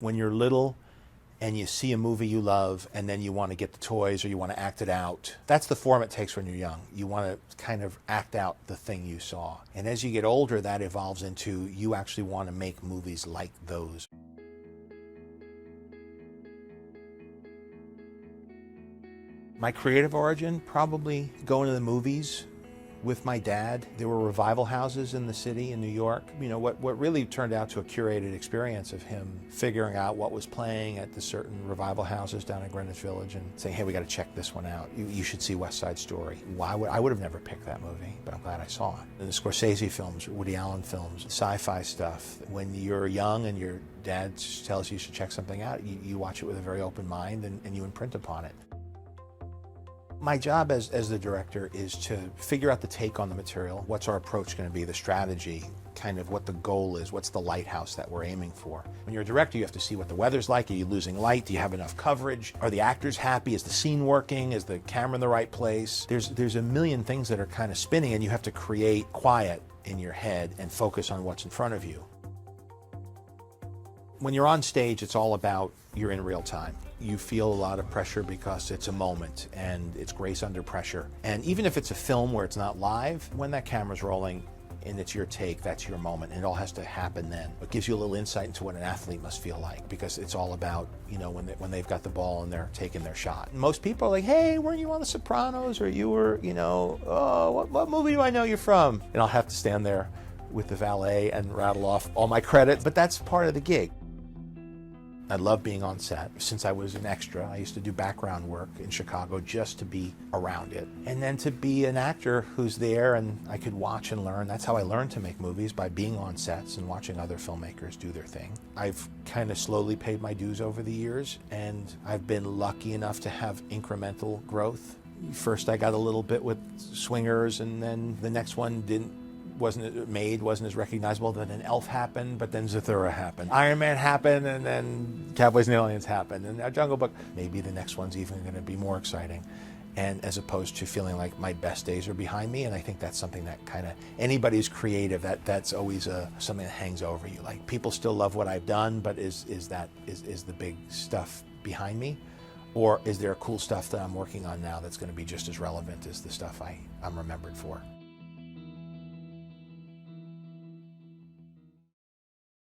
When you're little and you see a movie you love and then you want to get the toys or you want to act it out, that's the form it takes when you're young. You want to kind of act out the thing you saw. And as you get older, that evolves into you actually want to make movies like those. My creative origin, probably going to the movies with my dad. There were revival houses in the city in New York. You know, what really turned out to a curated experience of him figuring out what was playing at the certain revival houses down in Greenwich Village and saying, hey, we got to check this one out. You should see West Side Story. I would have never picked that movie, but I'm glad I saw it. And the Scorsese films, Woody Allen films, sci-fi stuff. When you're young and your dad tells you should check something out, you watch it with a very open mind and you imprint upon it. My job as the director is to figure out the take on the material. What's our approach going to be, the strategy, kind of what the goal is, what's the lighthouse that we're aiming for. When you're a director, you have to see what the weather's like. Are you losing light? Do you have enough coverage? Are the actors happy? Is the scene working? Is the camera in the right place? There's a million things that are kind of spinning, and you have to create quiet in your head and focus on what's in front of you. When you're on stage, it's all about you're in real time. You feel a lot of pressure because it's a moment and it's grace under pressure. And even if it's a film where it's not live, when that camera's rolling and it's your take, that's your moment. And it all has to happen then. It gives you a little insight into what an athlete must feel like, because it's all about, you know, when they've got the ball and they're taking their shot. And most people are like, hey, weren't you on The Sopranos? Or you were, you know, oh, what movie do I know you from? And I'll have to stand there with the valet and rattle off all my credits, but that's part of the gig. I love being on set. Since I was an extra, I used to do background work in Chicago just to be around it. And then to be an actor who's there and I could watch and learn. That's how I learned to make movies, by being on sets and watching other filmmakers do their thing. I've kind of slowly paid my dues over the years, and I've been lucky enough to have incremental growth. First I got a little bit with Swingers, and then the next one wasn't as recognizable. Then an Elf happened, but then Zathura happened. Iron Man happened, and then Cowboys and Aliens happened, and now Jungle Book. Maybe the next one's even going to be more exciting. And as opposed to feeling like my best days are behind me, and I think that's something that kind of, anybody who's creative, that's always something that hangs over you. Like, people still love what I've done, but is the big stuff behind me? Or is there cool stuff that I'm working on now that's going to be just as relevant as the stuff I'm remembered for?